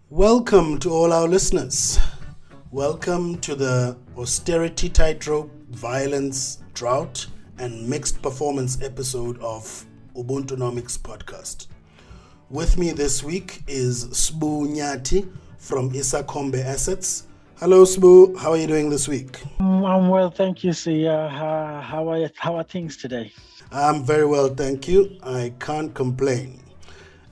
Welcome to all our listeners. Welcome to the Austerity, Tightrope, Violence, Drought, and Mixed Performance episode of Ubuntunomics podcast. With me this week is Sbu Nyati from Isakombe Assets. Hello Sbu, how are you doing this week? I'm well, thank you, Sia. How are things today? I'm very well, thank you. I can't complain.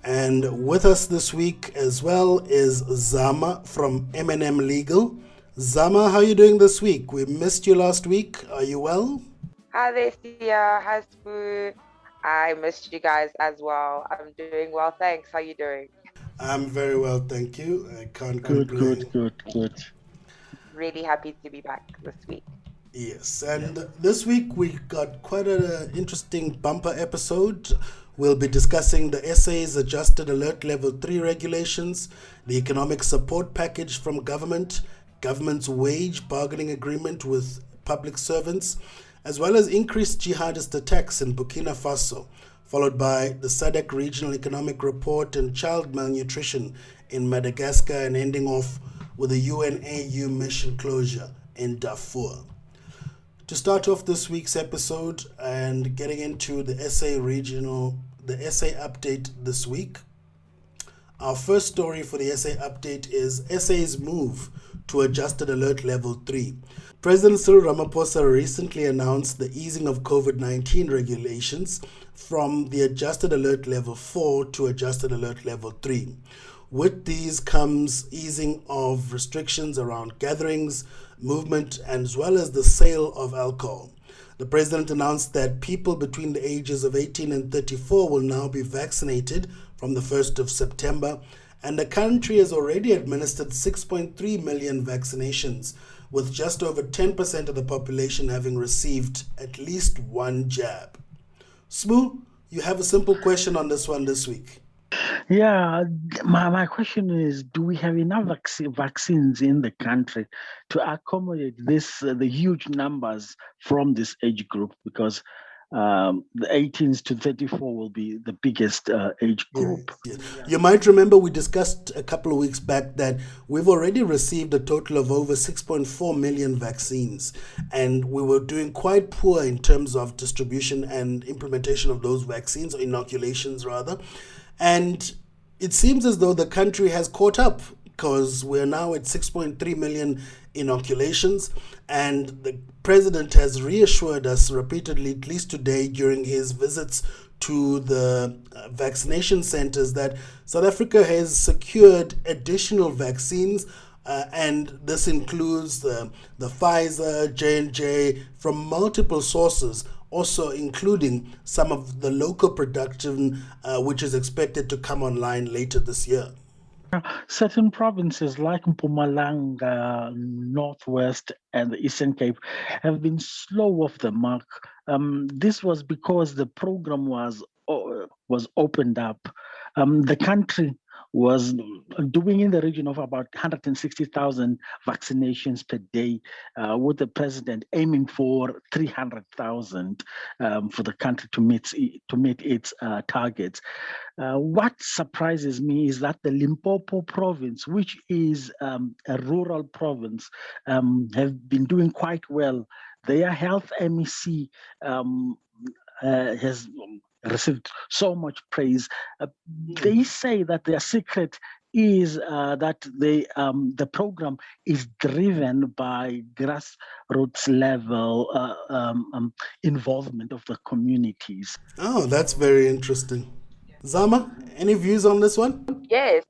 And with us this week as well is Zama from M&M Legal. Zama, how are you doing this week? We missed you last week. Are you well? Hi there, Sia. Hi, Spoo. I missed you guys as well. I'm doing well, thanks. How are you doing? I'm very well, thank you. I can't complain. Good. Really happy to be back this week. Yes, and this week we got quite an interesting bumper episode. We'll be discussing the SA's Adjusted Alert Level 3 regulations, the economic support package from government's wage bargaining agreement with public servants, as well as increased jihadist attacks in Burkina Faso, followed by the SADC Regional Economic Report and child malnutrition in Madagascar, and ending off with the UNAU mission closure in Darfur. To start off this week's episode and getting into the SA update this week, our first story for the SA update is SA's move to Adjusted Alert Level 3. President Cyril Ramaphosa recently announced the easing of COVID-19 regulations from the Adjusted Alert Level 4 to Adjusted Alert Level 3. With these comes easing of restrictions around gatherings, movement, and as well as the sale of alcohol. The president announced that people between the ages of 18 and 34 will now be vaccinated from the 1st of September, and the country has already administered 6.3 million vaccinations, with just over 10% of the population having received at least one jab. Smoo, you have a simple question on this one this week. Yeah, my question is, do we have enough vaccines in the country to accommodate the huge numbers from this age group? Because the 18s to 34 will be the biggest age group. Yes. You might remember we discussed a couple of weeks back that we've already received a total of over 6.4 million vaccines, and we were doing quite poor in terms of distribution and implementation of those vaccines, or inoculations rather. And it seems as though the country has caught up, because we're now at 6.3 million inoculations, and the president has reassured us repeatedly, at least today during his visits to the vaccination centers, that South Africa has secured additional vaccines, and this includes the Pfizer, J&J, from multiple sources, also including some of the local production, which is expected to come online later this year. Certain provinces like Mpumalanga, Northwest, and the Eastern Cape have been slow off the mark. This was because the program was opened up. The country was doing in the region of about 160,000 vaccinations per day, with the president aiming for 300,000 for the country to meet its targets. What surprises me is that the Limpopo province, which is a rural province, have been doing quite well. Their health MEC has received so much praise. They say that their secret is that the program is driven by grassroots level involvement of the communities. Oh, that's very interesting. Zama, any views on this one? Yes,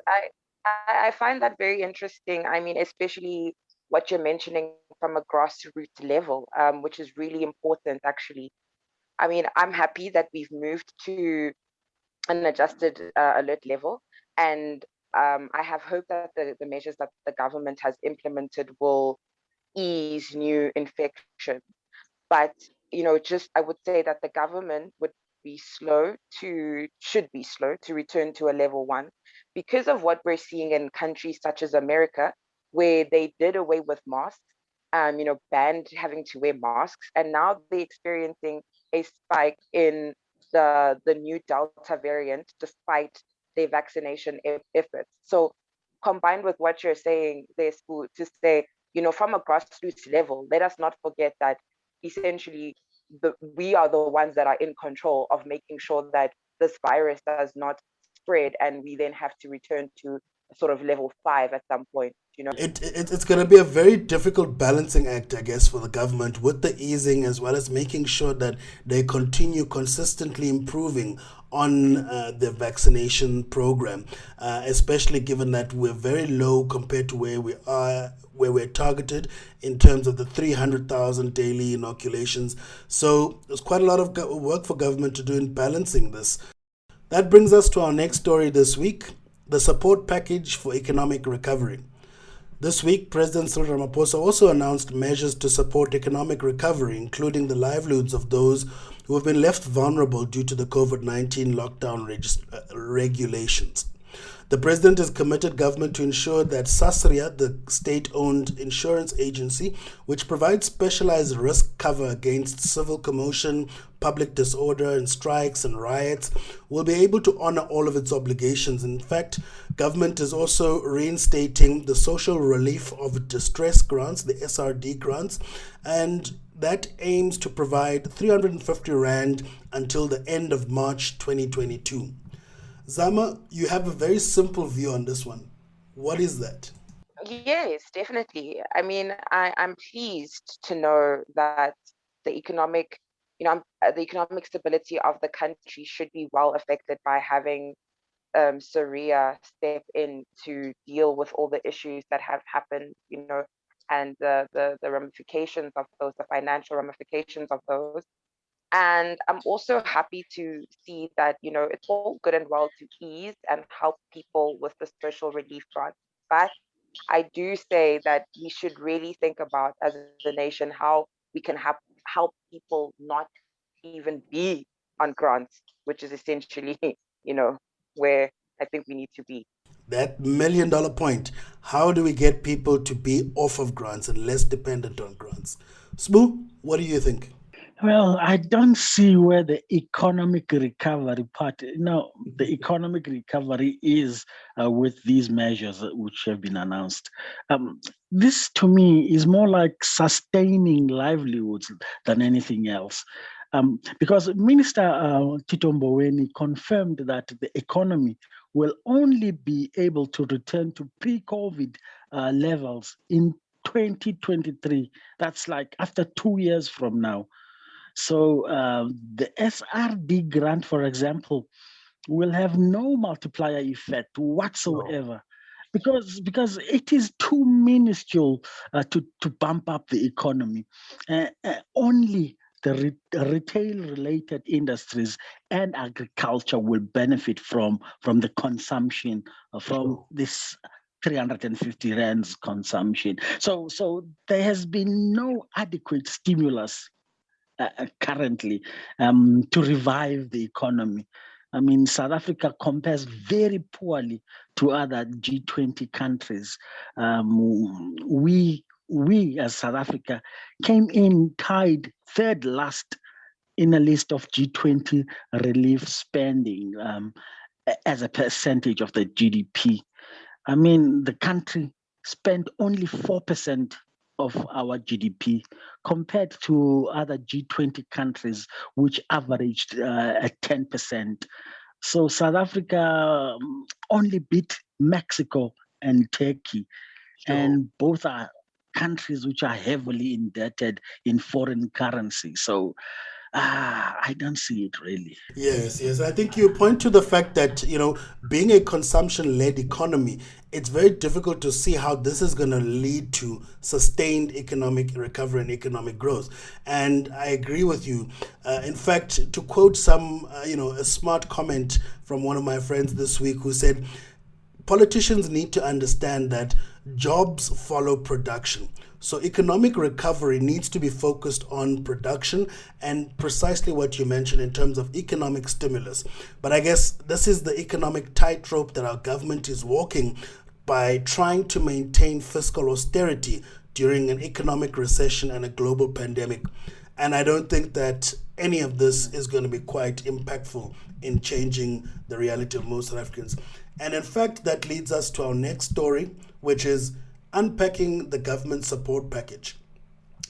I find that very interesting. I mean, especially what you're mentioning from a grassroots level, which is really important, actually. I mean, I'm happy that we've moved to an adjusted alert level, and I have hope that the measures that the government has implemented will ease new infections. But I would say that the government should be slow to return to a level 1, because of what we're seeing in countries such as America, where they did away with masks, banned having to wear masks, and now they're experiencing a spike in the new Delta variant, despite their vaccination efforts. So, combined with what you're saying, there's to say, from a grassroots level, let us not forget that essentially we are the ones that are in control of making sure that this virus does not spread, and we then have to return to sort of level 5 at some point. It's going to be a very difficult balancing act, I guess, for the government with the easing, as well as making sure that they continue consistently improving on the vaccination program, especially given that we're very low compared to where we're targeted in terms of the 300,000 daily inoculations. So there's quite a lot of work for government to do in balancing this. That brings us to our next story this week, the support package for economic recovery. This week, President Cyril Ramaphosa also announced measures to support economic recovery, including the livelihoods of those who have been left vulnerable due to the COVID-19 lockdown regulations. The president has committed government to ensure that SASRIA, the state-owned insurance agency, which provides specialized risk cover against civil commotion, public disorder, and strikes and riots, will be able to honor all of its obligations. In fact, government is also reinstating the social relief of distress grants, the SRD grants, and that aims to provide 350 Rand until the end of March 2022. Zama, you have a very simple view on this one. What is that? Yes, definitely. I mean, I'm pleased to know that the economic, the economic stability of the country should be well affected by having Syria step in to deal with all the issues that have happened, and the ramifications of those, the financial ramifications of those. And I'm also happy to see that, it's all good and well to ease and help people with the social relief grant. But I do say that we should really think about, as a nation, how we can help people not even be on grants, which is essentially, where I think we need to be. That $1 million point. How do we get people to be off of grants and less dependent on grants? Smoo, what do you think? Well, I don't see where the economic recovery part. The economic recovery is with these measures which have been announced. This, to me, is more like sustaining livelihoods than anything else. Because Minister Tito Mboweni confirmed that the economy will only be able to return to pre-COVID levels in 2023. That's like after 2 years from now. So the SRD grant, for example, will have no multiplier effect whatsoever. Because it is too minuscule to bump up the economy. Only the retail-related industries and agriculture will benefit from the consumption, from this 350 rands consumption. So there has been no adequate stimulus currently to revive the economy. I mean, South Africa compares very poorly to other G20 countries. We as South Africa came in tied third last in a list of G20 relief spending as a percentage of the GDP. I mean, the country spent only 4% of our GDP compared to other G20 countries, which averaged at 10%. So South Africa only beat Mexico and Turkey, and both are countries which are heavily indebted in foreign currency. So I don't see it really. Yes. I think you point to the fact that, being a consumption-led economy, it's very difficult to see how this is going to lead to sustained economic recovery and economic growth. And I agree with you. In fact, to quote a smart comment from one of my friends this week who said, politicians need to understand that jobs follow production. So economic recovery needs to be focused on production and precisely what you mentioned in terms of economic stimulus. But I guess this is the economic tightrope that our government is walking by trying to maintain fiscal austerity during an economic recession and a global pandemic. And I don't think that any of this is going to be quite impactful in changing the reality of most South Africans. And in fact, that leads us to our next story, which is unpacking the government support package.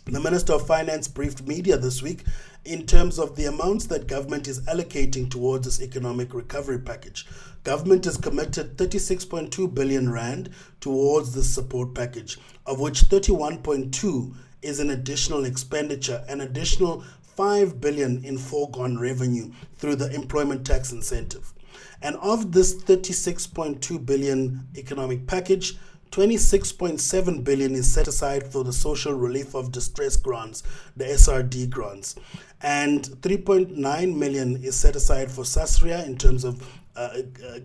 The Minister of Finance briefed media this week in terms of the amounts that government is allocating towards this economic recovery package. Government has committed 36.2 billion rand towards this support package, of which 31.2 is an additional expenditure, an additional 5 billion in foregone revenue through the employment tax incentive. And of this 36.2 billion economic package, 26.7 billion is set aside for the social relief of distress grants, the SRD grants, and 3.9 million is set aside for SASRIA in terms of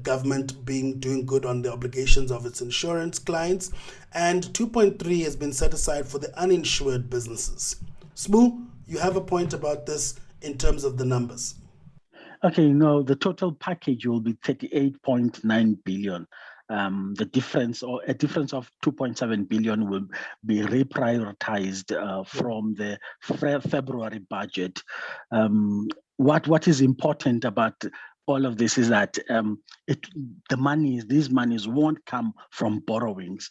government doing good on the obligations of its insurance clients, and 2.3 has been set aside for the uninsured businesses. Smoo, you have a point about this in terms of the numbers. Okay, no, the total package will be 38.9 billion. The difference, or a difference of 2.7 billion, will be reprioritized from the February budget. What is important about all of this is that these monies won't come from borrowings.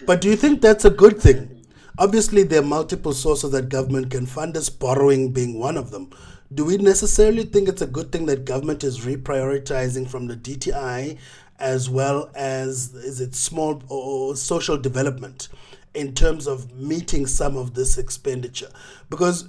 But do you think that's a good thing? Obviously, there are multiple sources that government can fund us, borrowing being one of them. Do we necessarily think it's a good thing that government is reprioritizing from the DTI as well as is it small or social development in terms of meeting some of this expenditure? Because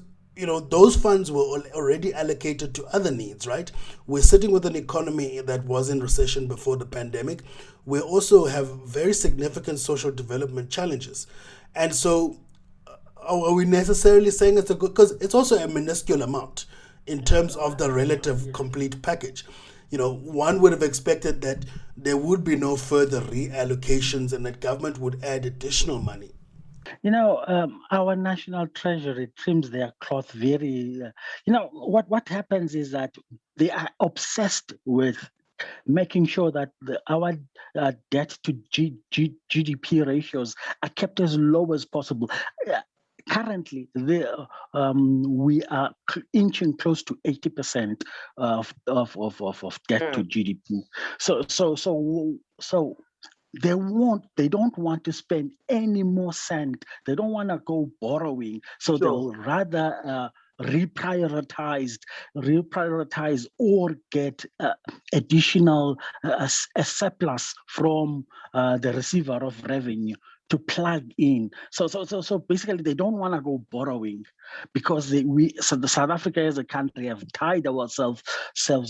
those funds were already allocated to other needs, right? We're sitting with an economy that was in recession before the pandemic. We also have very significant social development challenges. And so are we necessarily saying it's a good, because it's also a minuscule amount in terms of the relative complete package. One would have expected that there would be no further reallocations and that government would add additional money. Our national treasury trims their cloth very, what happens is that they are obsessed with making sure that our debt to GDP ratios are kept as low as possible. Currently, we are inching close to 80% of debt to GDP. So they don't want to spend any more cent. They don't want to go borrowing. So they'll rather reprioritize or get additional a surplus from the receiver of revenue to plug in. So basically they don't want to go borrowing because the South Africa as a country have tied ourselves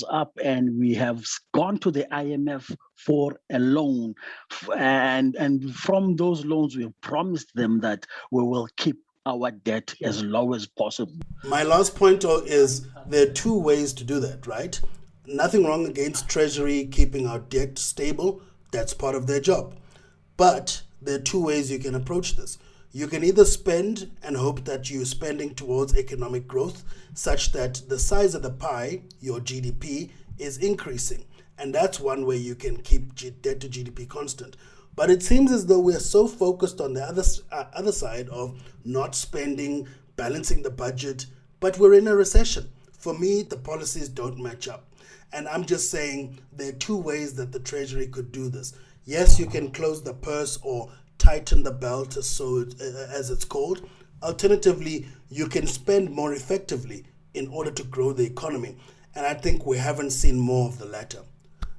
up, and we have gone to the IMF for a loan, and from those loans we have promised them that we will keep our debt as low as possible. My last point is there are two ways to do that, right? Nothing wrong against Treasury keeping our debt stable. That's part of their job. But there are two ways you can approach this. You can either spend and hope that you're spending towards economic growth such that the size of the pie, your GDP, is increasing. And that's one way you can keep debt to GDP constant. But it seems as though we're so focused on the other side of not spending, balancing the budget, but we're in a recession. For me, the policies don't match up. And I'm just saying there are two ways that the Treasury could do this. Yes, you can close the purse or tighten the belt, as it's called. Alternatively, you can spend more effectively in order to grow the economy. And I think we haven't seen more of the latter.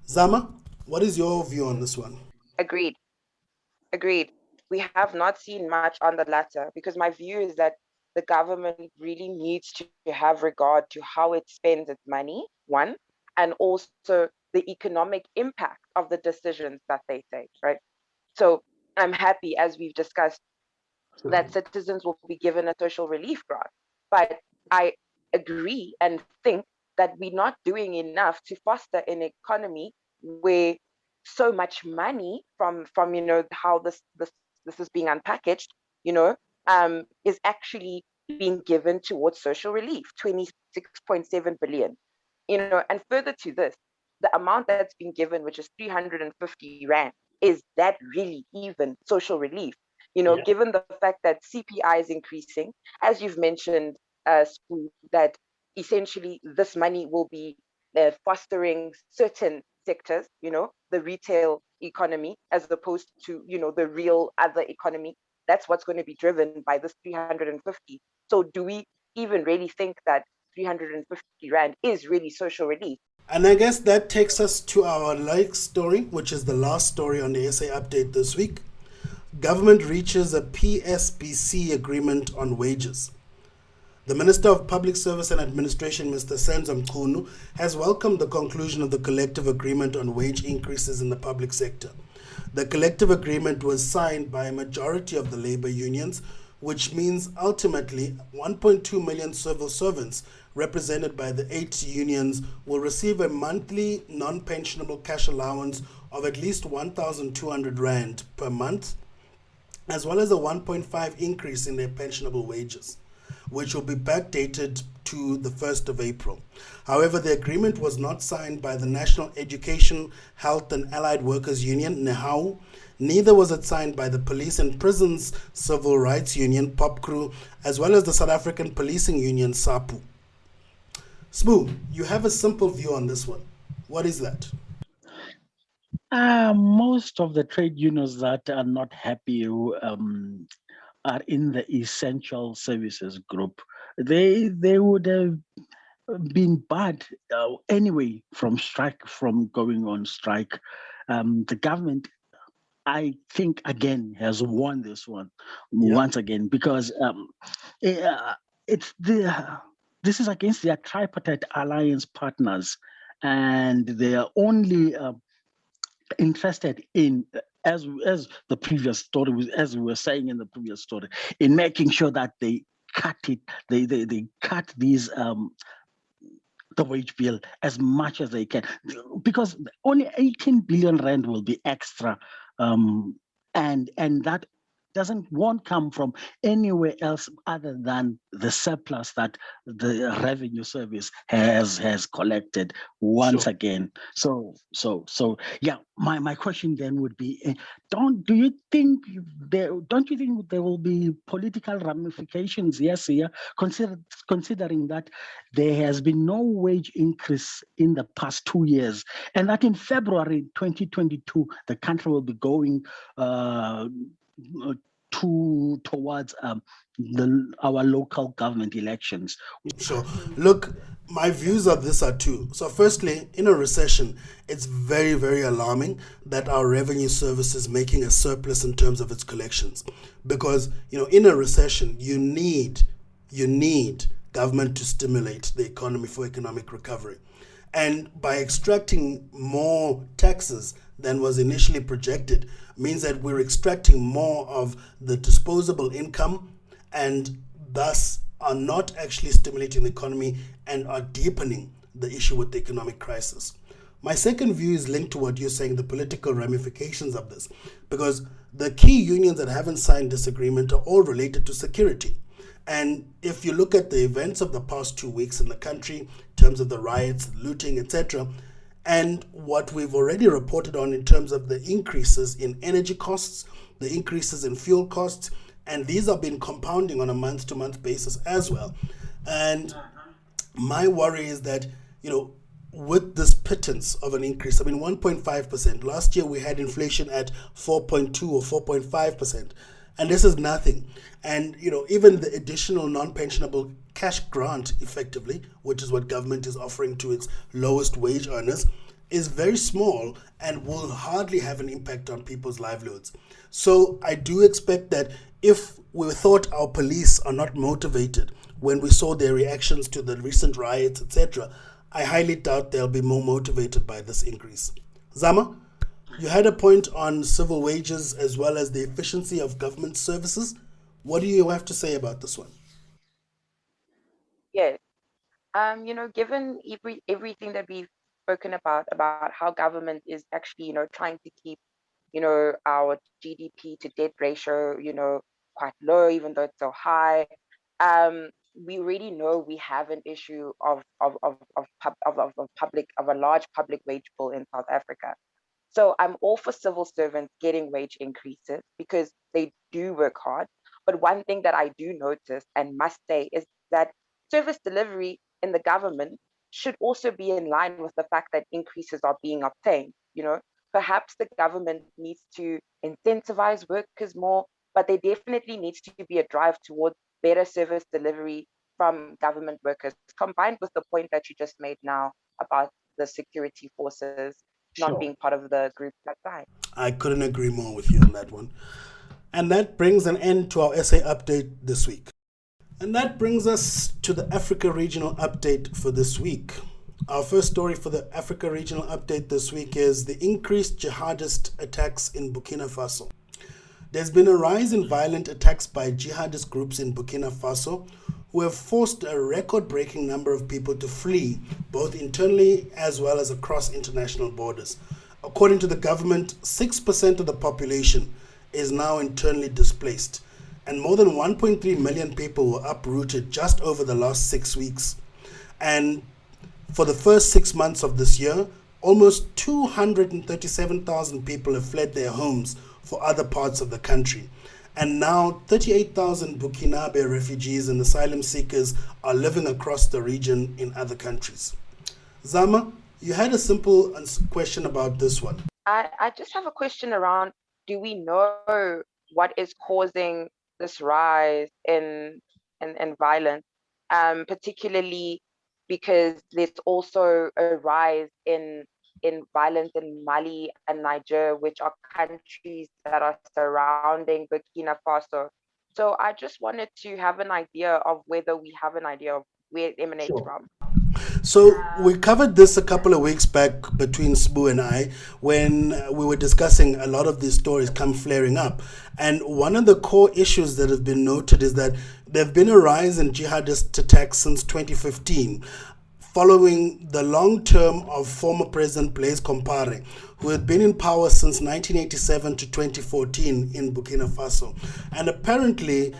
Zama, what is your view on this one? Agreed. We have not seen much on the latter, because my view is that the government really needs to have regard to how it spends its money, one, and also the economic impact of the decisions that they take, right? So I'm happy, as we've discussed, that citizens will be given a social relief grant. But I agree and think that we're not doing enough to foster an economy where so much money from how the this is being unpackaged, is actually being given towards social relief, 26.7 billion. And further to this, the amount that's being given, which is 350 rand, is that really even social relief? Given the fact that CPI is increasing, as you've mentioned, Spoo, that essentially this money will be fostering certain sectors, the retail economy, as opposed to, the real other economy. That's what's going to be driven by this 350. So do we even really think that 350 rand is really social relief? And I guess that takes us to our next story, which is the last story on the SA update this week. Government reaches a PSBC agreement on wages. The Minister of Public Service and Administration, Mr. Senzo Mchunu, has welcomed the conclusion of the collective agreement on wage increases in the public sector. The collective agreement was signed by a majority of the labor unions, which means ultimately 1.2 million civil servants represented by the 8 unions will receive a monthly non-pensionable cash allowance of at least 1,200 rand per month, as well as a 1.5 increase in their pensionable wages, which will be backdated to the 1st of April. However, the agreement was not signed by the National Education, Health and Allied Workers Union, NEHAU. Neither was it signed by the Police and Prisons Civil Rights Union, POPCRU, as well as the South African Policing Union, SAPU. Spoo, you have a simple view on this one. What is that? Most of the trade unions that are not happy are in the essential services group. They would have been barred anyway from going on strike. The government, I think, again has won this one once again, because this is against their tripartite alliance partners, and they are only interested in, as the previous story was, as we were saying in the previous story, in making sure that they cut it, they cut these the wage bill as much as they can, because only 18 billion rand will be extra, and that won't come from anywhere else other than the surplus that the revenue service has collected once again. So yeah, my question then would be, don't you think there will be political ramifications? Yes, here, considering that there has been no wage increase in the past 2 years, and that in February 2022 the country will be going towards our local government elections. Sure. Look, my views on this are two. So, firstly, in a recession, it's very, very alarming that our revenue service is making a surplus in terms of its collections, because in a recession, you need government to stimulate the economy for economic recovery, and by extracting more taxes than was initially projected means that we're extracting more of the disposable income, and thus are not actually stimulating the economy and are deepening the issue with the economic crisis. My second view is linked to what you're saying, the political ramifications of this, because the key unions that haven't signed this agreement are all related to security. And if you look at the events of the past 2 weeks in the country, in terms of the riots, looting, etc., and what we've already reported on in terms of the increases in energy costs, the increases in fuel costs, and these have been compounding on a month-to-month basis as well. And my worry is that, with this pittance of an increase, 1.5%. Last year we had inflation at 4.2 or 4.5%. And this is nothing. And, even the additional non-pensionable cash grant, effectively, which is what government is offering to its lowest wage earners, is very small and will hardly have an impact on people's livelihoods. So I do expect that if we thought our police are not motivated when we saw their reactions to the recent riots, etc., I highly doubt they'll be more motivated by this increase. Zama, you had a point on civil wages as well as the efficiency of government services. What do you have to say about this one? Yes. Given everything that we've spoken about how government is actually, trying to keep our GDP to debt ratio, quite low, even though it's so high. We already know we have an issue of a large public wage bill in South Africa. So I'm all for civil servants getting wage increases because they do work hard. But one thing that I do notice and must say is that service delivery in the government should also be in line with the fact that increases are being obtained. Perhaps the government needs to incentivize workers more, but there definitely needs to be a drive towards better service delivery from government workers, combined with the point that you just made now about the security forces not being part of the group outside. I couldn't agree more with you on that one. And that brings an end to our essay update this week. And that brings us to the Africa Regional Update for this week. Our first story for the Africa Regional Update this week is the increased jihadist attacks in Burkina Faso. There's been a rise in violent attacks by jihadist groups in Burkina Faso who have forced a record-breaking number of people to flee, both internally as well as across international borders. According to the government, 6% of the population is now internally displaced, and more than 1.3 million people were uprooted just over the last 6 weeks. And for the first 6 months of this year, almost 237,000 people have fled their homes for other parts of the country. And now 38,000 Burkinabe refugees and asylum seekers are living across the region in other countries. Zama, you had a simple question about this one. I just have a question around, do we know what is causing this rise in violence, particularly because there's also a rise in violence in Mali and Niger, which are countries that are surrounding Burkina Faso. So I just wanted to have an idea of whether we have an idea of where it emanates from. So we covered this a couple of weeks back between Sbu and I when we were discussing a lot of these stories come flaring up. And one of the core issues that has been noted is that there have been a rise in jihadist attacks since 2015. Following the long term of former President Blaise Compaoré, who had been in power since 1987 to 2014 in Burkina Faso. And apparently,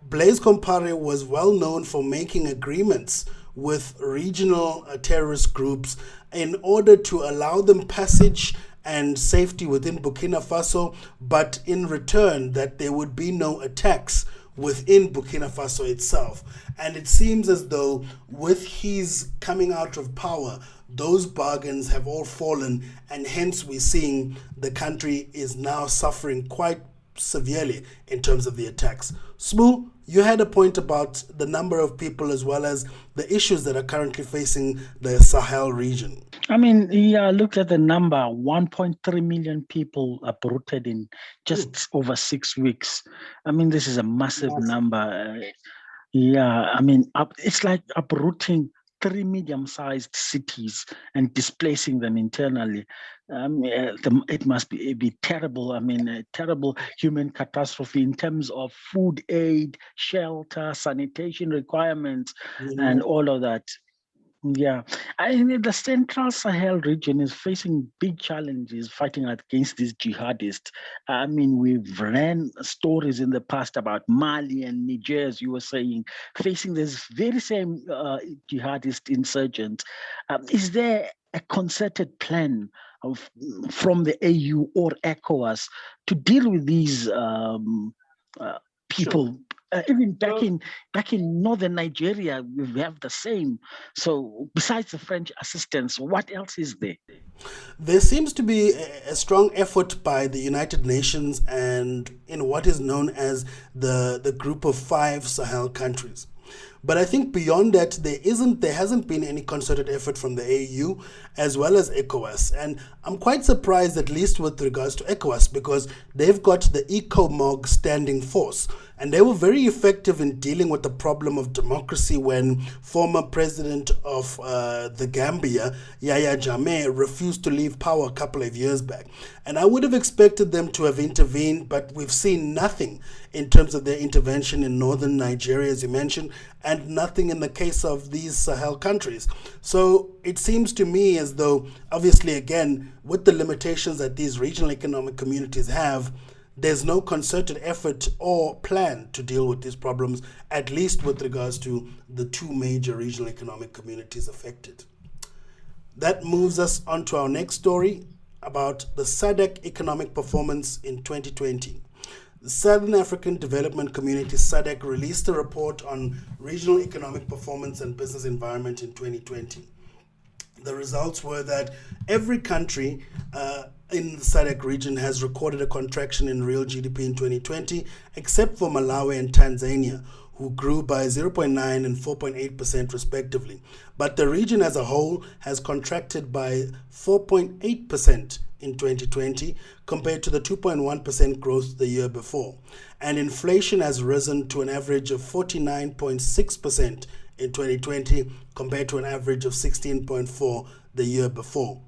Blaise Compaoré was well known for making agreements with regional terrorist groups in order to allow them passage and safety within Burkina Faso, but in return that there would be no attacks within Burkina Faso itself. And it seems as though with his coming out of power, those bargains have all fallen, and hence we're seeing the country is now suffering quite severely in terms of the attacks. Smu, you had a point about the number of people as well as the issues that are currently facing the Sahel region. I mean, look at the number, 1.3 million people uprooted in just over 6 weeks. I mean, this is a massive number. It's like uprooting 3 medium-sized cities and displacing them internally. It must be terrible. I mean, a terrible human catastrophe in terms of food aid, shelter, sanitation requirements, and all of that. Yeah, the Central Sahel region is facing big challenges fighting against these jihadists. I mean, we've ran stories in the past about Mali and Niger, as you were saying, facing this very same jihadist insurgents. Is there a concerted plan from the AU or ECOWAS to deal with these people? Sure. Even back in northern Nigeria, we have the same. So besides the French assistance, what else is there? There seems to be a strong effort by the United Nations and in what is known as the Group of 5 Sahel countries. But I think beyond that, there hasn't been any concerted effort from the AU as well as ECOWAS. And I'm quite surprised, at least with regards to ECOWAS, because they've got the ECOMOG standing force. And they were very effective in dealing with the problem of democracy when former president of the Gambia, Yahya Jammeh, refused to leave power a couple of years back. And I would have expected them to have intervened, but we've seen nothing in terms of their intervention in northern Nigeria, as you mentioned, and nothing in the case of these Sahel countries. So it seems to me as though, obviously, again, with the limitations that these regional economic communities have, there's no concerted effort or plan to deal with these problems, at least with regards to the two major regional economic communities affected. That moves us on to our next story about the SADC economic performance in 2020. The Southern African Development Community, SADC, released a report on regional economic performance and business environment in 2020. The results were that every country in the SADC region has recorded a contraction in real GDP in 2020, except for Malawi and Tanzania, who grew by 0.9 and 4.8% respectively. But the region as a whole has contracted by 4.8% in 2020 compared to the 2.1% growth the year before. And inflation has risen to an average of 49.6% in 2020 compared to an average of 16.4% the year before.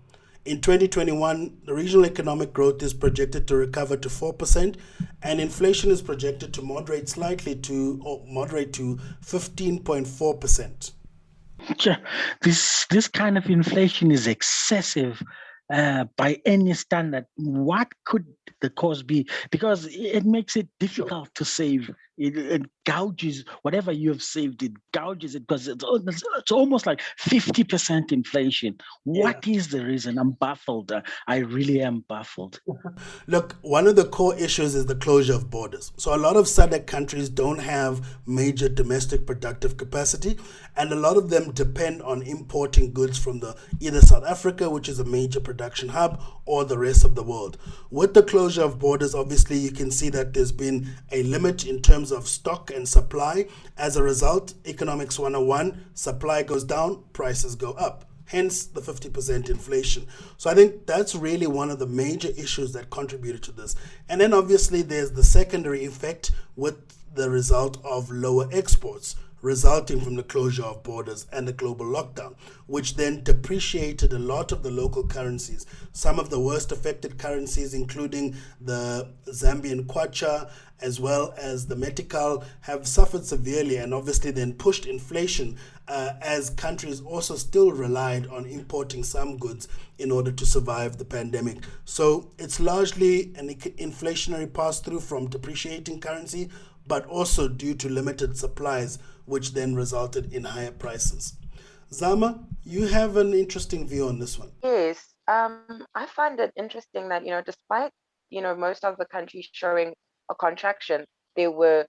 In 2021, the regional economic growth is projected to recover to 4%, and inflation is projected to moderate slightly to 15.4%. This kind of inflation is excessive by any standard. What could the cause be? Because it makes it difficult to save. It gouges whatever you have saved. It gouges it because it's almost like 50% inflation. What is the reason? I'm baffled. I really am baffled. Look, one of the core issues is the closure of borders. So a lot of SADC countries don't have major domestic productive capacity, and a lot of them depend on importing goods from either South Africa, which is a major production hub, or the rest of the world. With the closure of borders, obviously you can see that there's been a limit in terms of stock and supply. As a result, Economics 101, supply goes down, prices go up. Hence the 50% inflation. So I think that's really one of the major issues that contributed to this. And then obviously there's the secondary effect with the result of lower exports resulting from the closure of borders and the global lockdown, which then depreciated a lot of the local currencies. Some of the worst affected currencies, including the Zambian kwacha, as well as the Metical, have suffered severely and obviously then pushed inflation as countries also still relied on importing some goods in order to survive the pandemic. So it's largely an inflationary pass-through from depreciating currency, but also due to limited supplies, which then resulted in higher prices. Zama, you have an interesting view on this one. Yes, I find it interesting that, despite, most of the countries showing a contraction, there were,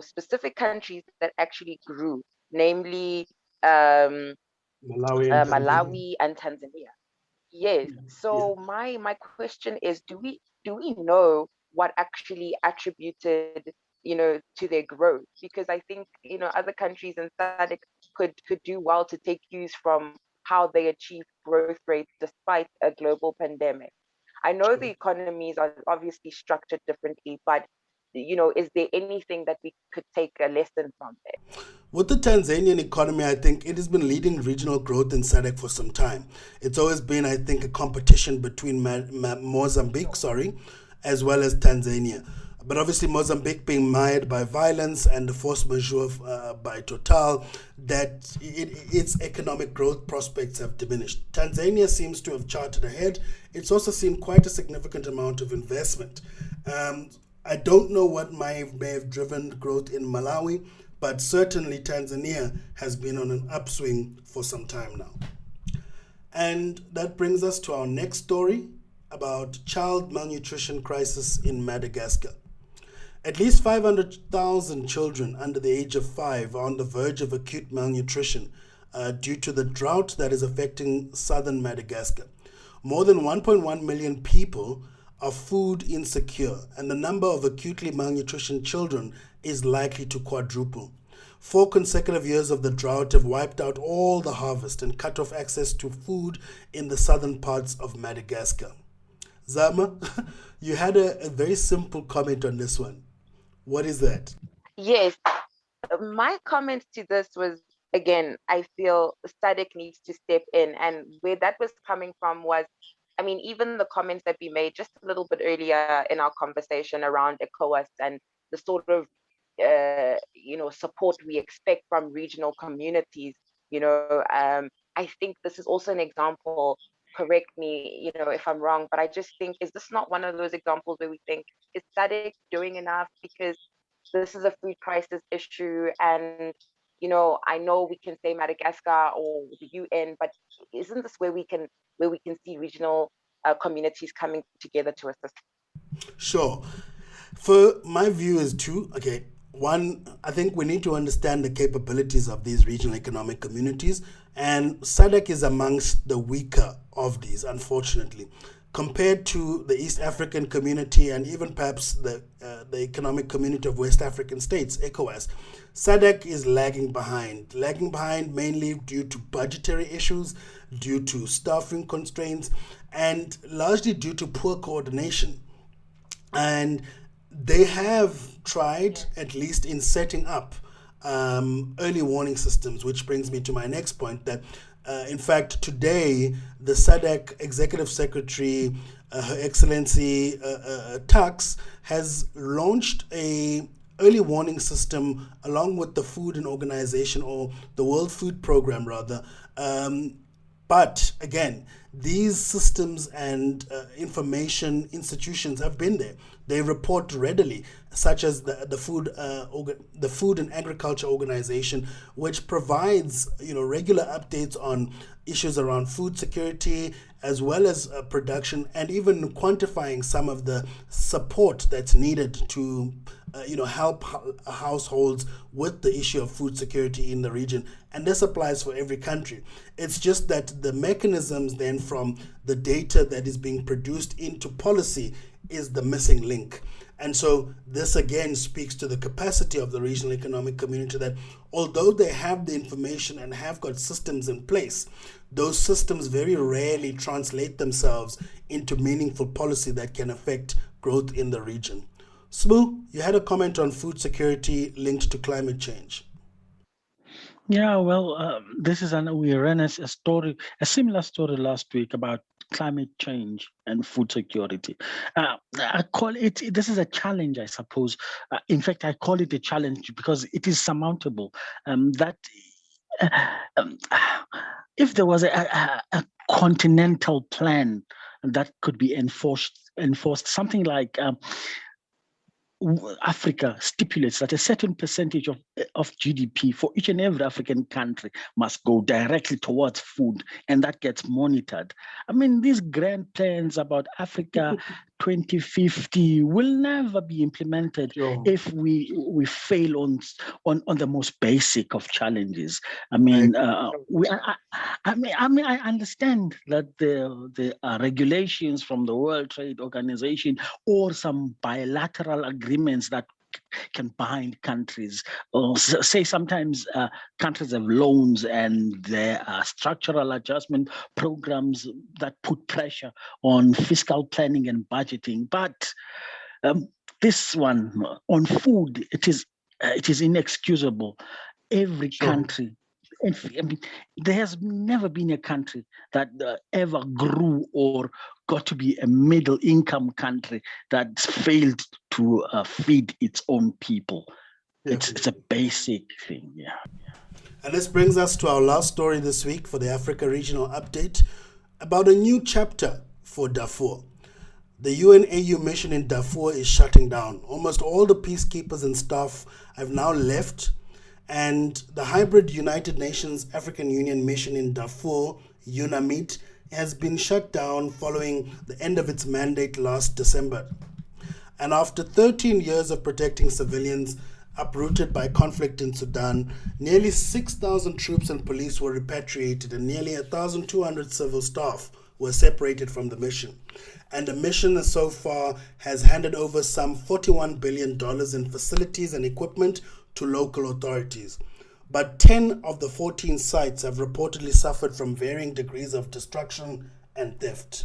specific countries that actually grew, namely Malawi and Tanzania. Yes. So my question is, do we know what actually attributed, to their growth? Because I think, other countries in SADC could do well to take cues from how they achieve growth rates despite a global pandemic. I know the economies are obviously structured differently, but is there anything that we could take a lesson from there? With the Tanzanian economy, I think it has been leading regional growth in SADC for some time. It's always been, I think, a competition between Mozambique, as well as Tanzania. But obviously Mozambique being mired by violence and the force majeure by Total, that its economic growth prospects have diminished. Tanzania seems to have charted ahead. It's also seen quite a significant amount of investment. I don't know what may have driven growth in Malawi, but certainly Tanzania has been on an upswing for some time now. And that brings us to our next story about child malnutrition crisis in Madagascar. At least 500,000 children under the age of 5 are on the verge of acute malnutrition due to the drought that is affecting southern Madagascar. More than 1.1 million people are food insecure, and the number of acutely malnutrition children is likely to quadruple. 4 consecutive years of the drought have wiped out all the harvest and cut off access to food in the southern parts of Madagascar. Zama, you had a very simple comment on this one. What is that? Yes, my comment to this was, again, I feel SADC needs to step in, and where that was coming from was, I mean, even the comments that we made just a little bit earlier in our conversation around ECOWAS and the sort of support we expect from regional communities. I think this is also an example. Correct me, if I'm wrong, but I just think, is this not one of those examples where we think, is SADC doing enough? Because this is a food crisis issue, and I know we can say Madagascar or the UN, but isn't this where we can see regional communities coming together to assist? Sure. For my view is two. Okay. One, I think we need to understand the capabilities of these regional economic communities, and SADC is amongst the weaker of these, unfortunately, compared to the East African community and even perhaps the Economic Community of West African States, ECOWAS. SADC is lagging behind mainly due to budgetary issues, due to staffing constraints, and largely due to poor coordination. And they have tried, at least in setting up early warning systems, which brings me to my next point that in fact today the SADC Executive Secretary, Her Excellency Tax, has launched a early warning system along with the Food and Organization, or the World Food Program rather. But again, these systems and information institutions have been there. They report readily, such as the Food and Agriculture Organization, which provides regular updates on issues around food security as well as production, and even quantifying some of the support that's needed to help households with the issue of food security in the region. And this applies for every country. It's just that the mechanisms then from the data that is being produced into policy is the missing link. And so this again speaks to the capacity of the regional economic community, that although they have the information and have got systems in place, those systems very rarely translate themselves into meaningful policy that can affect growth in the region. Smoo, you had a comment on food security linked to climate change. Yeah, well, we ran a similar story last week about climate change and food security. I call it, this is a challenge, I suppose. In fact, I call it a challenge because it is surmountable. If there was a continental plan that could be enforced, something like Africa stipulates that a certain percentage of GDP for each and every African country must go directly towards food, and that gets monitored. I mean, these grand plans about Africa 2050 will never be implemented if we fail on the most basic of challenges. I mean, I understand that the regulations from the World Trade Organization or some bilateral agreements that can bind countries. Say sometimes countries have loans and there are structural adjustment programs that put pressure on fiscal planning and budgeting. But this one on food, it is inexcusable. Every country. I mean, there has never been a country that ever grew or got to be a middle income country that failed to feed its own people. It's a basic thing. Yeah. And this brings us to our last story this week for the Africa Regional Update about a new chapter for Darfur. The UNAU mission in Darfur is shutting down. Almost all the peacekeepers and staff have now left, and the hybrid United Nations African Union mission in Darfur, UNAMID, has been shut down following the end of its mandate last December. And after 13 years of protecting civilians uprooted by conflict in Sudan, nearly 6,000 troops and police were repatriated and nearly 1,200 civil staff were separated from the mission. And the mission so far has handed over some $41 billion in facilities and equipment to local authorities. But 10 of the 14 sites have reportedly suffered from varying degrees of destruction and theft.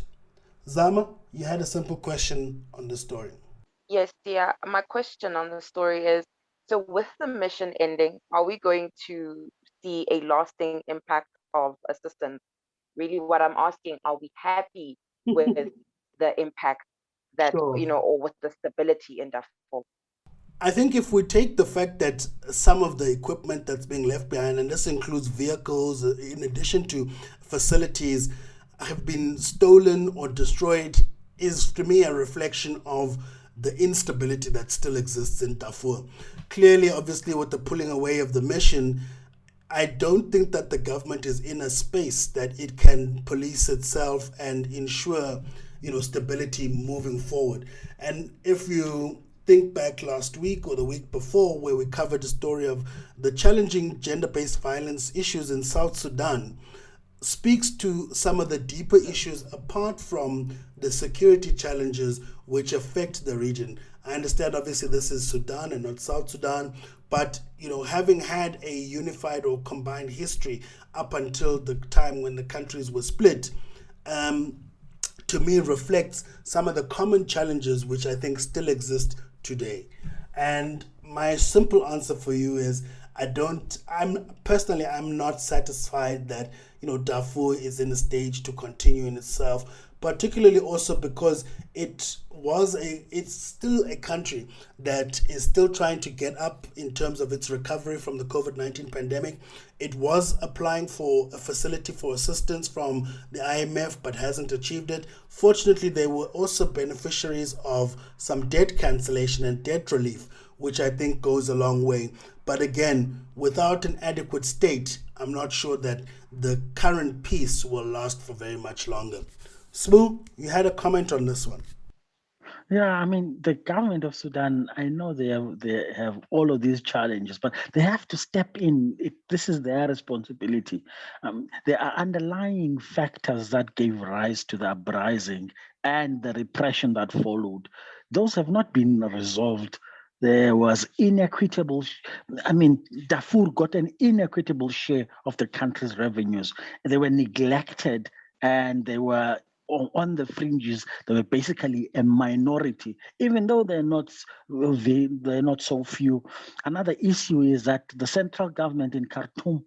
Zama, you had a simple question on the story. Yes, dear. My question on the story is, so with the mission ending, are we going to see a lasting impact of assistance? Really what I'm asking, are we happy with the impact that, or with the stability in Darfur? I think if we take the fact that some of the equipment that's being left behind, and this includes vehicles, in addition to facilities, have been stolen or destroyed, is to me a reflection of the instability that still exists in Darfur. Clearly, obviously, with the pulling away of the mission, I don't think that the government is in a space that it can police itself and ensure, stability moving forward. And if you think back last week or the week before, where we covered the story of the challenging gender-based violence issues in South Sudan, speaks to some of the deeper issues apart from the security challenges which affect the region. I understand obviously this is Sudan and not South Sudan, but having had a unified or combined history up until the time when the countries were split, to me reflects some of the common challenges which I think still exist today. And my simple answer for you is I'm not satisfied that Darfur is in a stage to continue in itself, particularly also because it's still a country that is still trying to get up in terms of its recovery from the COVID-19 pandemic. It was applying for a facility for assistance from the IMF but hasn't achieved it. Fortunately, they were also beneficiaries of some debt cancellation and debt relief, which I think goes a long way. But again, without an adequate state, I'm not sure that the current peace will last for very much longer. Smoo, you had a comment on this one. Yeah, I mean, the government of Sudan, I know they have all of these challenges, but they have to step in. This is their responsibility. There are underlying factors that gave rise to the uprising and the repression that followed. Those have not been resolved. There was Darfur got an inequitable share of the country's revenues. They were neglected and they were on the fringes. They were basically a minority, even though they're not so few. Another issue is that the central government in Khartoum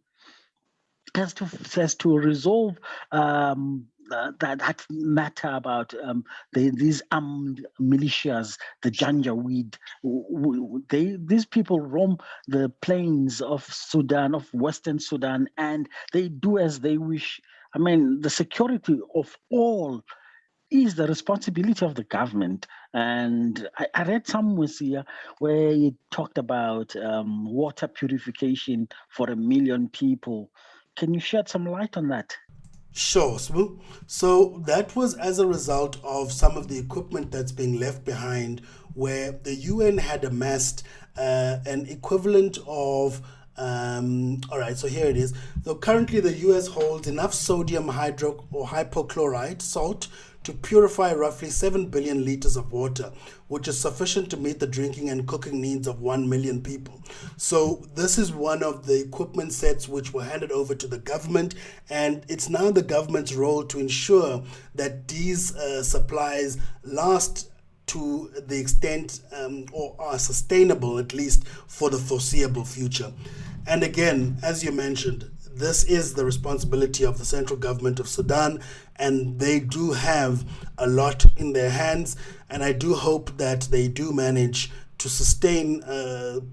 has to resolve that matter about these armed militias, the Janjaweed. These people roam the plains of Sudan, of Western Sudan, and they do as they wish. I mean, the security of all is the responsibility of the government. And I read somewhere here where it talked about water purification for 1 million people. Can you shed some light on that? Sure, Smoo. So that was as a result of some of the equipment that's being left behind, where the UN had amassed an equivalent of all right, so here it is. So currently the US holds enough sodium hypochlorite salt to purify roughly 7 billion liters of water, which is sufficient to meet the drinking and cooking needs of 1 million people. So this is one of the equipment sets which were handed over to the government, and it's now the government's role to ensure that these supplies last to the extent or are sustainable, at least for the foreseeable future. And again, as you mentioned, this is the responsibility of the central government of Sudan, and they do have a lot in their hands, and I do hope that they do manage to sustain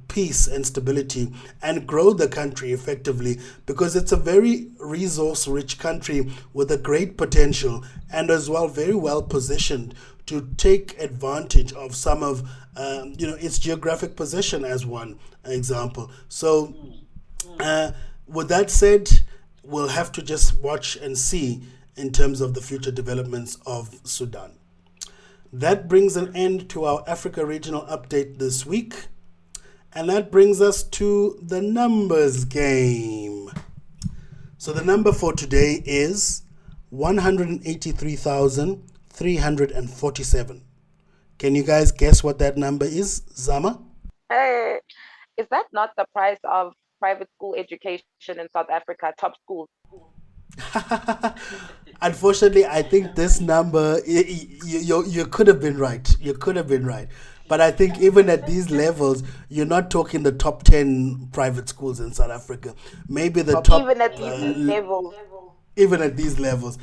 peace and stability and grow the country effectively, because it's a very resource-rich country with a great potential and as well very well positioned to take advantage of some of its geographic position as one example. So with that said, we'll have to just watch and see in terms of the future developments of Sudan. That brings an end to our Africa Regional Update this week. And that brings us to the numbers game. So the number for today is 183,347. Can you guys guess what that number is, Zama? Is that not the price of private school education in South Africa, top schools? Unfortunately, I think this number, you could have been right. You could have been right. But I think even at these levels, you're not talking the top 10 private schools in South Africa. Maybe the top... Even at these levels. Even at these levels,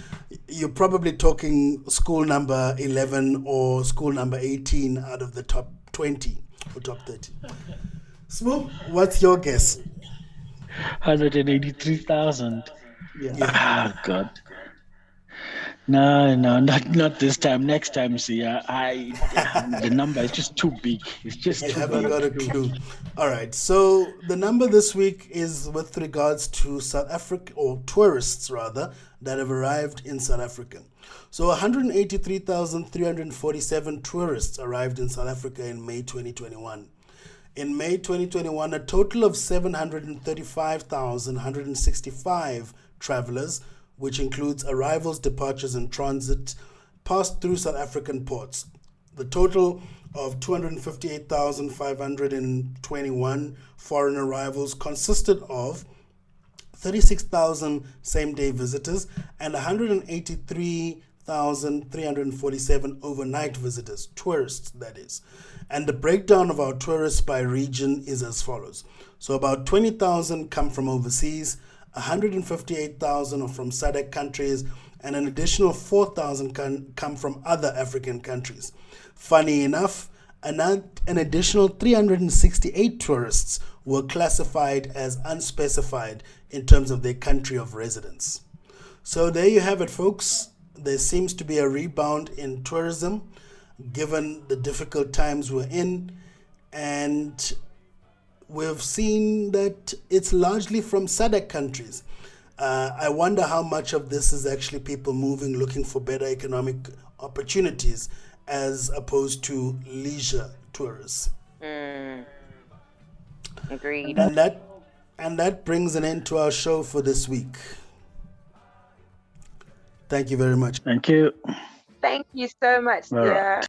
you're probably talking school number 11 or school number 18 out of the top 20. or top 30. Smo, what's your guess? 183,000. Yeah. Ah, God. No, not this time. Next time, see, the number is just too big. It's just You too haven't big. got a clue. All right. So the number this week is with regards to South Africa, or tourists rather, that have arrived in South Africa. So 183,347 tourists arrived in South Africa in May 2021. In May 2021, a total of 735,165 travelers, which includes arrivals, departures, and transit, passed through South African ports. The total of 258,521 foreign arrivals consisted of 36,000 same-day visitors and 183,347 overnight visitors, tourists that is. And the breakdown of our tourists by region is as follows. So about 20,000 come from overseas, 158,000 are from SADC countries, and an additional 4,000 come from other African countries. Funny enough, an additional 368 tourists were classified as unspecified in terms of their country of residence. So there you have it, folks. There seems to be a rebound in tourism given the difficult times we're in, and we've seen that it's largely from SADC countries. I wonder how much of this is actually people moving, looking for better economic opportunities as opposed to leisure tourists. Agreed. And that brings an end to our show for this week. Thank you very much. Thank you. Thank you so much. All right.